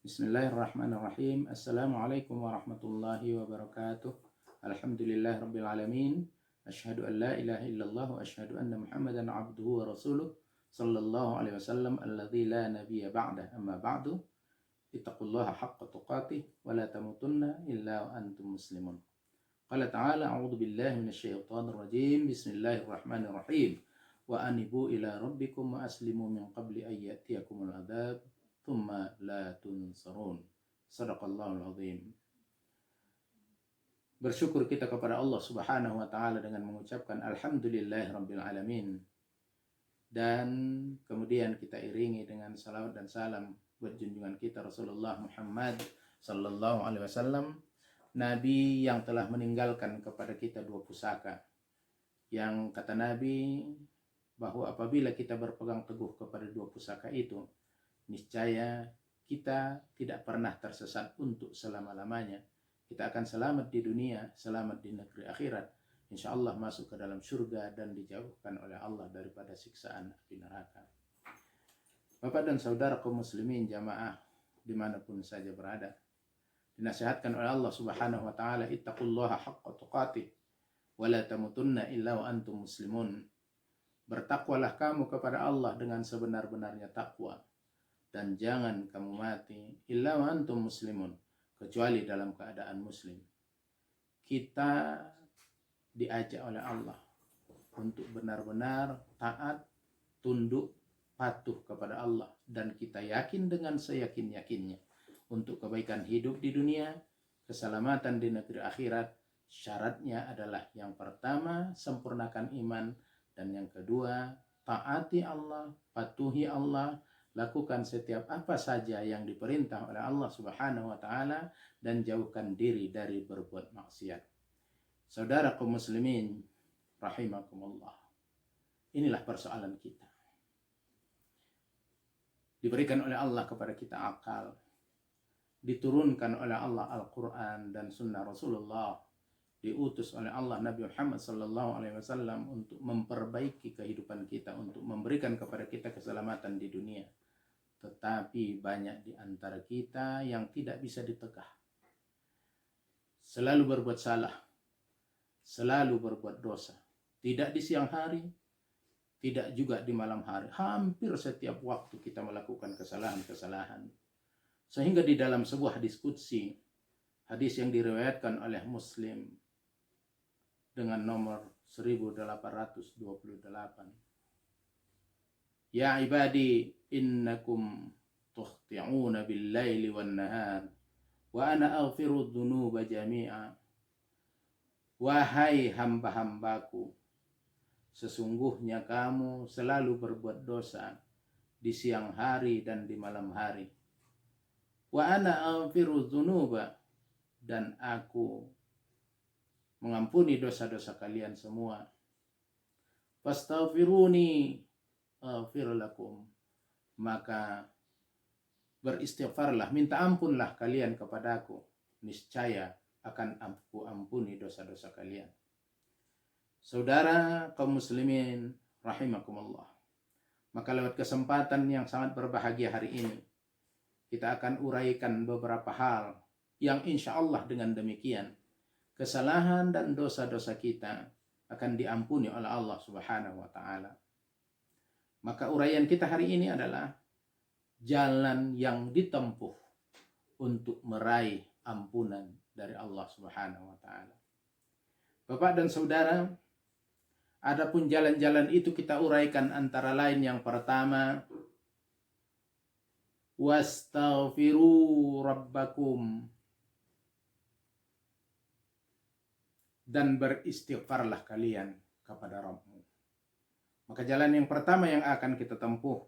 Bismillahirrahmanirrahim. Assalamualaikum warahmatullahi wabarakatuh. Alhamdulillah rabbil alamin. Asyhadu an la ilaha illallah wa asyhadu anna Muhammadan abduhu wa rasuluh sallallahu alaihi wasallam alladzi la nabiyya ba'dah. Amma ba'du. Ittaqullaha haqqa tuqatih wa la tamutunna illa wa antum muslimun. Qala ta'ala a'udzu billahi minasyaitonir rajim. Bismillahirrahmanirrahim. Wa anibu ila rabbikum wa aslimu min qabli an ya'tiyakumul adzab thumma la tunsarun. Shadaqallahul azim. Bersyukur kita kepada Allah Subhanahu wa taala dengan mengucapkan alhamdulillahirabbil alamin. Dan kemudian kita iringi dengan salawat dan salam buat junjungan kita Rasulullah Muhammad sallallahu alaihi wasallam, nabi yang telah meninggalkan kepada kita dua pusaka. Yang kata Nabi bahwa apabila kita berpegang teguh kepada dua pusaka itu, niscaya kita tidak pernah tersesat untuk selama-lamanya. Kita akan selamat di dunia, selamat di negeri akhirat. Insya Allah masuk ke dalam surga dan dijauhkan oleh Allah daripada siksaan api neraka. Bapak dan saudara kaum muslimin jamaah dimanapun saja berada, dinasihatkan oleh Allah Subhanahu wa taala, ittaqullaha haqqa tuqatih wa la tamutunna illa wa antum muslimun. Bertakwalah kamu kepada Allah dengan sebenar-benarnya takwa, dan jangan kamu mati illa wa antum muslimun, kecuali dalam keadaan muslim. Kita diajak oleh Allah untuk benar-benar taat, tunduk, patuh kepada Allah, dan kita yakin dengan seyakin-yakinnya untuk kebaikan hidup di dunia, keselamatan di negeri akhirat. Syaratnya adalah yang pertama, sempurnakan iman, dan yang kedua, taati Allah, patuhi Allah, lakukan setiap apa saja yang diperintah oleh Allah Subhanahu wa taala dan jauhkan diri dari berbuat maksiat. Saudara kaum muslimin rahimakumullah. Inilah persoalan kita. Diberikan oleh Allah kepada kita akal. Diturunkan oleh Allah Al-Qur'an dan sunnah Rasulullah. Diutus oleh Allah Nabi Muhammad sallallahu alaihi wasallam untuk memperbaiki kehidupan kita, untuk memberikan kepada kita keselamatan di dunia. Tetapi banyak di antara kita yang tidak bisa ditegah. Selalu berbuat salah, selalu berbuat dosa. Tidak di siang hari, tidak juga di malam hari. Hampir setiap waktu kita melakukan kesalahan-kesalahan. Sehingga di dalam sebuah diskusi, hadis yang diriwayatkan oleh Muslim dengan nomor 1828. Ya ibadi, innakum tukhti'una bil-laili wan-nahar wa ana aghfiru dzunuba jami'a. Wahai hamba-hambaku, sesungguhnya kamu selalu berbuat dosa di siang hari dan di malam hari. Wa ana aghfiru dzunuba, dan aku mengampuni dosa-dosa kalian semua. Fastaghfiruni aghfir lakum, maka beristighfarlah, minta ampunlah kalian kepadaku, niscaya akan aku ampuni dosa-dosa kalian. Saudara kaum muslimin rahimakumullah, maka lewat kesempatan yang sangat berbahagia hari ini, kita akan uraikan beberapa hal yang insya Allah dengan demikian kesalahan dan dosa-dosa kita akan diampuni oleh Allah Subhanahu wa taala. Maka uraian kita hari ini adalah jalan yang ditempuh untuk meraih ampunan dari Allah Subhanahu wa taala. Bapak dan saudara, adapun jalan-jalan itu kita uraikan antara lain yang pertama, wastaghfiru rabbakum, dan beristighfarlah kalian kepada Rabbmu. Maka jalan yang pertama yang akan kita tempuh,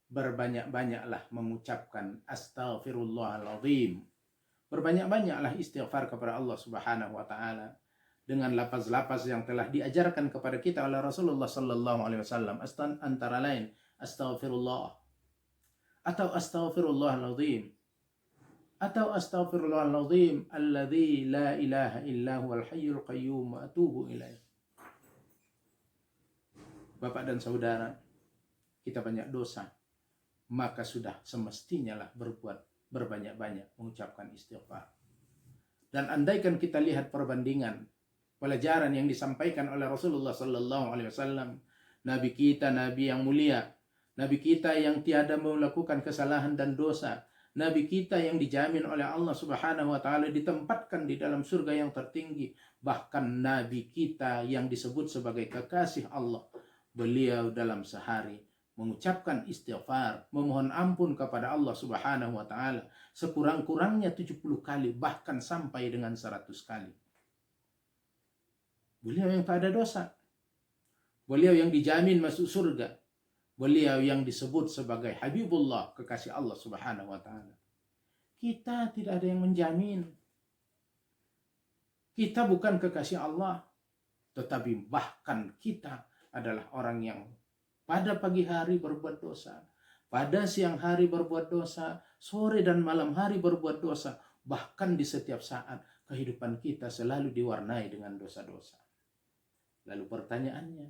berbanyak-banyaklah mengucapkan astaghfirullahaladzim. Berbanyak-banyaklah istighfar kepada Allah Subhanahu wa taala dengan lafaz-lafaz yang telah diajarkan kepada kita oleh Rasulullah sallallahu alaihi wasallam. Antara lain astaghfirullah, atau astaghfirullahaladzim, atau astaghfirullahaladzim alladzi la ilaha illa huwal hayyul qayyum wa atubu ilaih. Bapak dan saudara, kita banyak dosa, maka sudah semestinya lah berbuat berbanyak mengucapkan istighfar. Dan andaikan kita lihat perbandingan pelajaran yang disampaikan oleh Rasulullah sallallahu alaihi wasallam, nabi kita, nabi yang mulia, nabi kita yang tiada melakukan kesalahan dan dosa, nabi kita yang dijamin oleh Allah Subhanahu wa taala ditempatkan di dalam surga yang tertinggi, bahkan nabi kita yang disebut sebagai kekasih Allah, beliau dalam sehari mengucapkan istighfar, memohon ampun kepada Allah Subhanahu wa taala sekurang-kurangnya 70 kali, bahkan sampai dengan 100 kali. Beliau yang tak ada dosa, beliau yang dijamin masuk surga, beliau yang disebut sebagai Habibullah, kekasih Allah Subhanahu wa taala. Kita tidak ada yang menjamin. Kita bukan kekasih Allah, tetapi bahkan kita adalah orang yang pada pagi hari berbuat dosa, pada siang hari berbuat dosa, sore dan malam hari berbuat dosa, bahkan di setiap saat kehidupan kita selalu diwarnai dengan dosa-dosa. Lalu pertanyaannya,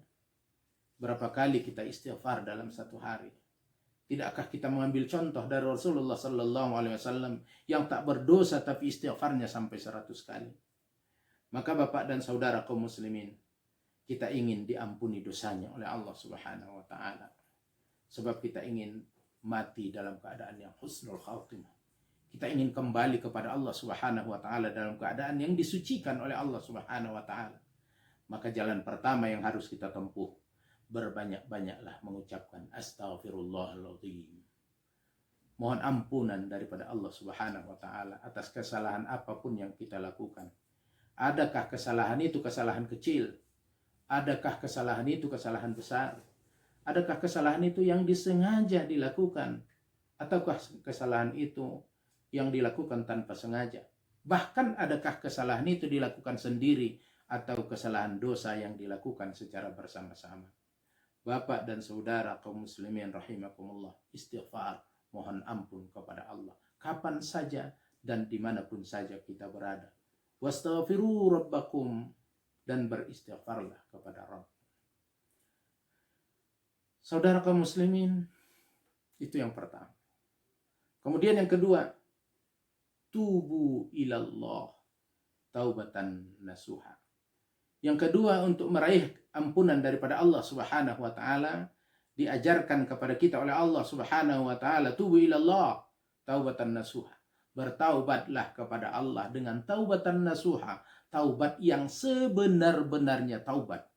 berapa kali kita istighfar dalam satu hari? Tidakkah kita mengambil contoh dari Rasulullah sallallahu alaihi wasallam yang tak berdosa tapi istighfarnya sampai 100 kali? Maka Bapak dan saudara kaum muslimin, kita ingin diampuni dosanya oleh Allah Subhanahu wa taala. Sebab kita ingin mati dalam keadaan yang husnul khatimah. Kita ingin kembali kepada Allah Subhanahu wa taala dalam keadaan yang disucikan oleh Allah Subhanahu wa taala. Maka jalan pertama yang harus kita tempuh, berbanyak-banyaklah mengucapkan astaghfirullahaladzim. Mohon ampunan daripada Allah Subhanahu wa taala atas kesalahan apapun yang kita lakukan. Adakah kesalahan itu kesalahan kecil? Adakah kesalahan itu kesalahan besar? Adakah kesalahan itu yang disengaja dilakukan? Ataukah kesalahan itu yang dilakukan tanpa sengaja? Bahkan adakah kesalahan itu dilakukan sendiri atau kesalahan dosa yang dilakukan secara bersama-sama? Bapak dan saudara kaum muslimin rahimakumullah, istighfar, mohon ampun kepada Allah kapan saja dan dimanapun saja kita berada. Wastaghfiru rabbakum, dan beristighfarlah kepada Rabb. Saudara kaum muslimin, itu yang pertama. Kemudian yang kedua, tubu ilallah taubatan nasuha. Yang kedua, untuk meraih ampunan daripada Allah Subhanahu wa taala, diajarkan kepada kita oleh Allah Subhanahu wa taala, tubu ilallah taubatan nasuha. Bertaubatlah kepada Allah dengan taubatan nasuha, taubat yang sebenar-benarnya taubat.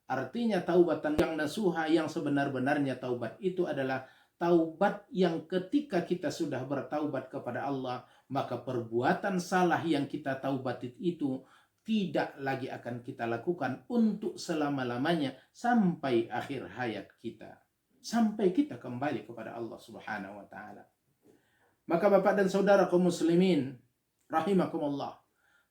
Artinya taubatan yang nasuha, yang sebenar-benarnya taubat itu adalah taubat yang ketika kita sudah bertaubat kepada Allah, maka perbuatan salah yang kita taubat itu tidak lagi akan kita lakukan untuk selama-lamanya sampai akhir hayat kita. Sampai kita kembali kepada Allah Subhanahu wa taala. Maka Bapak dan saudara kaum muslimin rahimakumullah,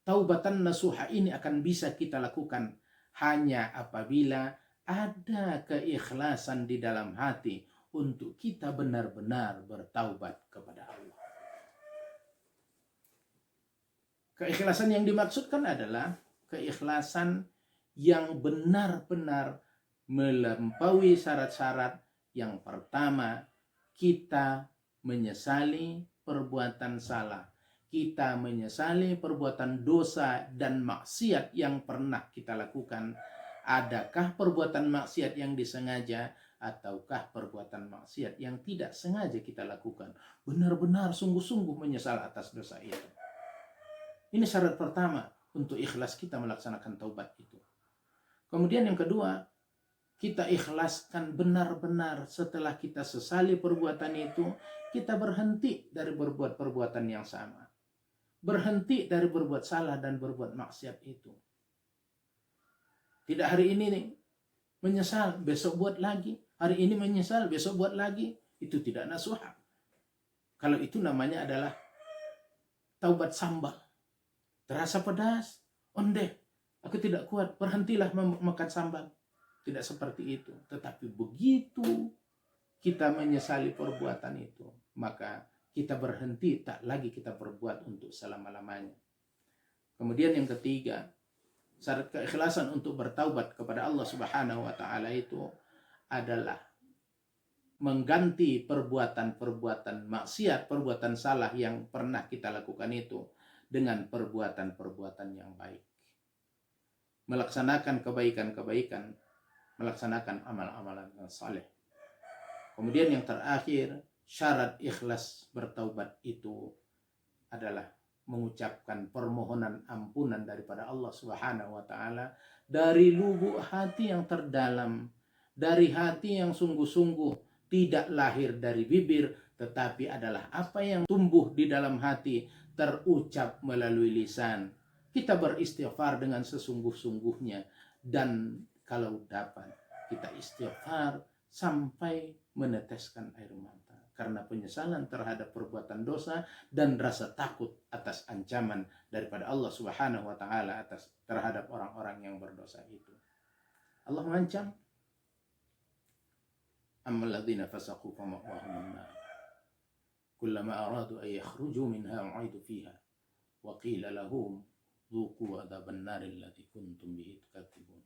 taubatan nasuha ini akan bisa kita lakukan hanya apabila ada keikhlasan di dalam hati untuk kita benar-benar bertaubat kepada Allah. Keikhlasan yang dimaksudkan adalah keikhlasan yang benar-benar melampaui syarat-syarat. Yang pertama, kita menyesali perbuatan salah. Kita menyesali perbuatan dosa dan maksiat yang pernah kita lakukan. Adakah perbuatan maksiat yang disengaja ataukah perbuatan maksiat yang tidak sengaja kita lakukan? Benar-benar sungguh-sungguh menyesal atas dosa itu. Ini syarat pertama untuk ikhlas kita melaksanakan taubat itu. Kemudian yang kedua, kita ikhlaskan benar-benar setelah kita sesali perbuatan itu, kita berhenti dari berbuat perbuatan yang sama. Berhenti dari berbuat salah dan berbuat maksiat itu. Tidak hari ini nih, menyesal, besok buat lagi. Hari ini menyesal, besok buat lagi. Itu tidak nasuha. Kalau itu namanya adalah taubat sambal. Terasa pedas, ondeh, aku tidak kuat, berhentilah makan sambal. Tidak seperti itu. Tetapi begitu kita menyesali perbuatan itu, maka kita berhenti, tak lagi kita berbuat untuk selama-lamanya. Kemudian yang ketiga, syarat keikhlasan untuk bertaubat kepada Allah Subhanahu wa taala itu adalah mengganti perbuatan-perbuatan maksiat, perbuatan salah yang pernah kita lakukan itu dengan perbuatan-perbuatan yang baik. Melaksanakan kebaikan-kebaikan, melaksanakan amal-amalan yang saleh. Kemudian yang terakhir, syarat ikhlas bertaubat itu adalah mengucapkan permohonan ampunan daripada Allah Subhanahu wa taala dari lubuk hati yang terdalam, dari hati yang sungguh-sungguh, tidak lahir dari bibir, tetapi adalah apa yang tumbuh di dalam hati, terucap melalui lisan. Kita beristighfar dengan sesungguh-sungguhnya, dan kalau dapat kita istighfar sampai meneteskan air mata karena penyesalan terhadap perbuatan dosa dan rasa takut atas ancaman daripada Allah Subhanahu wa taala atas terhadap orang-orang yang berdosa itu. Allah mengancam, ammal ladzina fasaqu fama'wahum an-nar kullama aradu an yakhruju minha u'idu fiha wa qila lahum dzuqu adzaban nar allati kuntum bihi tukadzibun.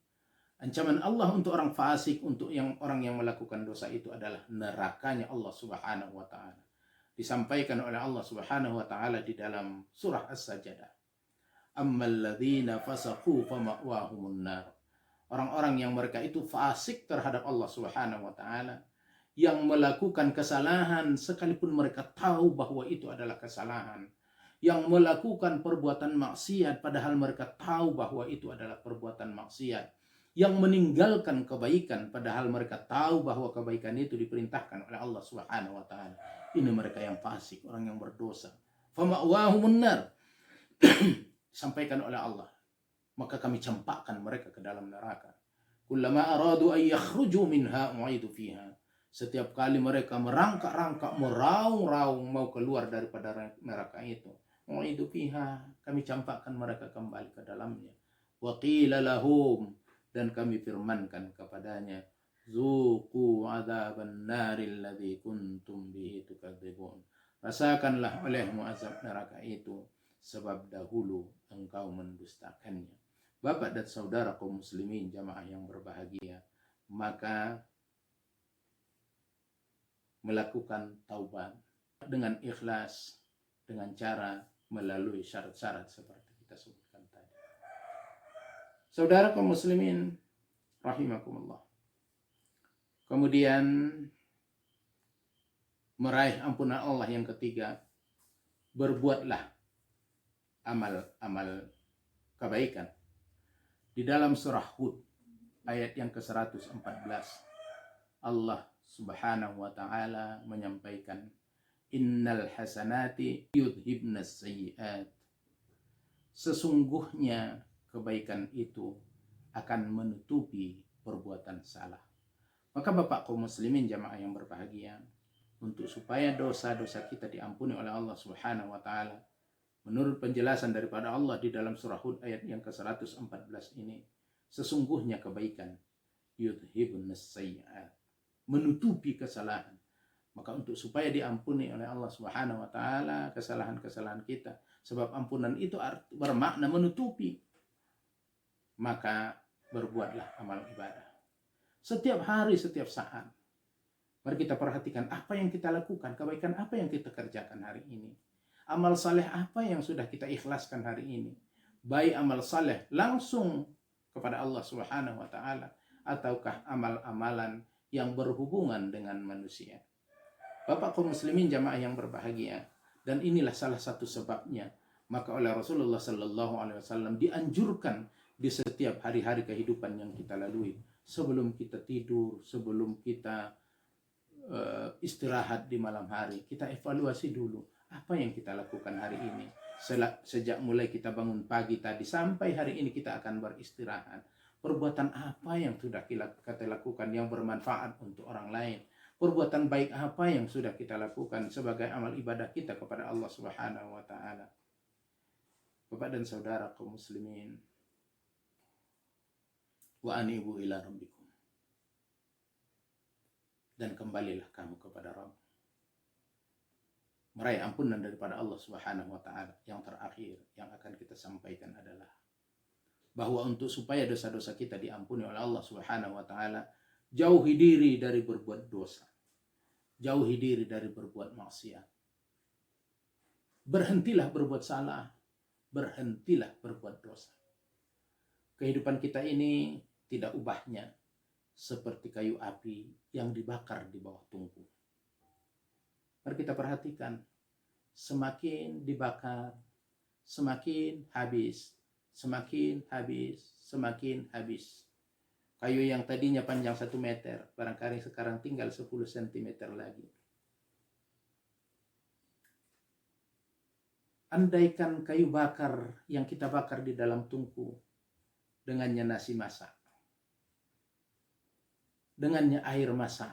Ancaman Allah untuk orang fasik, untuk orang yang melakukan dosa itu adalah nerakanya Allah Subhanahu wa taala. Disampaikan oleh Allah Subhanahu wa taala di dalam surah As-Sajdah. Ammal ladzina fasaqu fama'wahumun nar. Orang-orang yang mereka itu fasik terhadap Allah Subhanahu wa taala, yang melakukan kesalahan sekalipun mereka tahu bahwa itu adalah kesalahan, yang melakukan perbuatan maksiat padahal mereka tahu bahwa itu adalah perbuatan maksiat, yang meninggalkan kebaikan padahal mereka tahu bahwa kebaikan itu diperintahkan oleh Allah Subhanahu wa taala. Ini mereka yang fasik, orang yang berdosa. Fama'wahumun nar. Sampaikan oleh Allah, maka kami campakkan mereka ke dalam neraka. Kullama aradu ay yakhruju minha u'idu fiha. Setiap kali mereka merangkak-rangkak, meraung-raung mau keluar daripada neraka itu, u'idu fiha, kami campakkan mereka kembali ke dalamnya. Wa qila lahum, dan kami firmankan kepadanya, zuqu adzaban naril ladzi kuntum bihi tukadzibun. Rasakanlah olehmu azab neraka itu sebab dahulu engkau mendustakannya. Bapak dan saudara kaum muslimin jamaah yang berbahagia, maka melakukan taubat dengan ikhlas dengan cara melalui syarat-syarat seperti kita sebutkan tadi. Saudara kaum muslimin rahimakumullah. Kemudian meraih ampunan Allah yang ketiga, berbuatlah amal-amal kebaikan. Di dalam surah Hud ayat yang ke-114, Allah Subhanahu wa taala menyampaikan, innal hasanati yudhibnas sayyi'at. Sesungguhnya kebaikan itu akan menutupi perbuatan salah. Maka Bapak kaum muslimin jamaah yang berbahagia, untuk supaya dosa-dosa kita diampuni oleh Allah Subhanahu wa taala, menurut penjelasan daripada Allah di dalam surah Hud ayat yang ke-114 ini, sesungguhnya kebaikan yudhibun sayyi'at, menutupi kesalahan. Maka untuk supaya diampuni oleh Allah Subhanahu wa taala kesalahan-kesalahan kita, sebab ampunan itu bermakna menutupi, maka berbuatlah amal ibadah. Setiap hari, setiap saat. Mari kita perhatikan apa yang kita lakukan, kebaikan apa yang kita kerjakan hari ini. Amal saleh apa yang sudah kita ikhlaskan hari ini? Baik amal saleh langsung kepada Allah Subhanahu wa taala ataukah amal-amalan yang berhubungan dengan manusia. Bapak kaum muslimin jamaah yang berbahagia, dan inilah salah satu sebabnya maka oleh Rasulullah sallallahu alaihi wasallam dianjurkan di setiap hari-hari kehidupan yang kita lalui, sebelum kita tidur, sebelum kita istirahat di malam hari, kita evaluasi dulu apa yang kita lakukan hari ini. Sejak mulai kita bangun pagi tadi sampai hari ini kita akan beristirahat. Perbuatan apa yang sudah kita lakukan yang bermanfaat untuk orang lain? Perbuatan baik apa yang sudah kita lakukan sebagai amal ibadah kita kepada Allah Subhanahu wa taala? Bapak dan saudara kaum muslimin, wa anibu ila rabbikum, dan kembalilah kamu kepada Rabb. Meraih ampunan daripada Allah Subhanahu wa taala. Yang terakhir yang akan kita sampaikan adalah bahwa untuk supaya dosa-dosa kita diampuni oleh Allah Subhanahu wa taala, jauhi diri dari berbuat dosa. jauhi diri dari berbuat maksiat. Berhentilah berbuat salah, berhentilah berbuat dosa. Kehidupan kita ini tidak ubahnya seperti kayu api yang dibakar di bawah tungku. Mari kita perhatikan, semakin dibakar, semakin habis, semakin habis, semakin habis. Kayu yang tadinya panjang 1 meter, barangkali sekarang tinggal 10 cm lagi. Andaikan kayu bakar yang kita bakar di dalam tungku, dengannya nasi masak, dengannya air masak,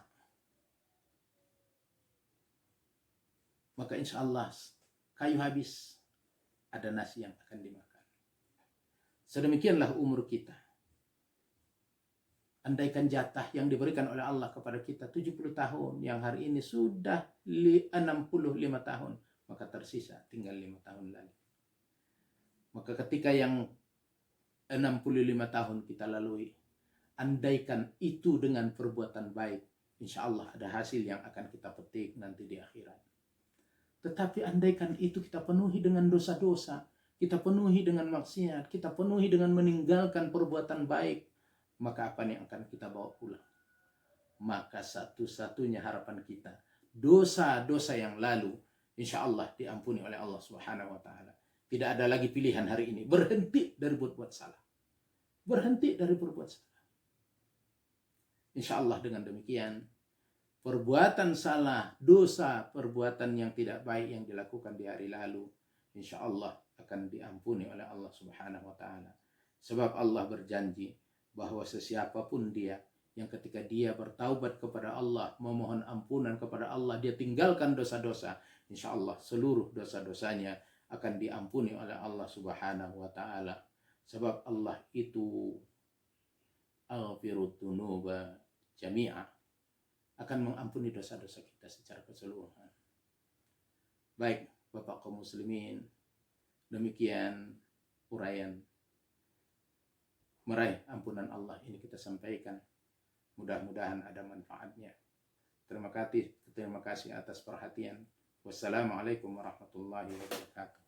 maka insya Allah kayu habis, ada nasi yang akan dimakan. Sedemikianlah umur kita. Andaikan jatah yang diberikan oleh Allah kepada kita 70 tahun, yang hari ini sudah 65 tahun, maka tersisa tinggal 5 tahun lagi. Maka ketika yang 65 tahun kita lalui, andaikan itu dengan perbuatan baik, insya Allah ada hasil yang akan kita petik nanti di akhirat. Tetapi andaikan itu kita penuhi dengan dosa-dosa, kita penuhi dengan maksiat, kita penuhi dengan meninggalkan perbuatan baik, maka apa yang akan kita bawa pulang? Maka satu-satunya harapan kita, dosa-dosa yang lalu insya Allah diampuni oleh Allah Subhanahu wa Ta'ala. Tidak ada lagi pilihan hari ini, berhenti dari berbuat salah, berhenti dari berbuat salah. Insya Allah dengan demikian, perbuatan salah, dosa, perbuatan yang tidak baik yang dilakukan di hari lalu, insya Allah akan diampuni oleh Allah Subhanahu wa Ta'ala. Sebab Allah berjanji bahwa sesiapapun dia yang ketika dia bertaubat kepada Allah, memohon ampunan kepada Allah, dia tinggalkan dosa-dosa, insya Allah seluruh dosa-dosanya akan diampuni oleh Allah Subhanahu wa Ta'ala. Sebab Allah itu aghfirud dzunuba jami'a, akan mengampuni dosa-dosa kita secara keseluruhan. Baik, Bapak kaum muslimin, demikian uraian meraih ampunan Allah ini kita sampaikan. Mudah-mudahan ada manfaatnya. Terima kasih atas perhatian. Wassalamualaikum warahmatullahi wabarakatuh.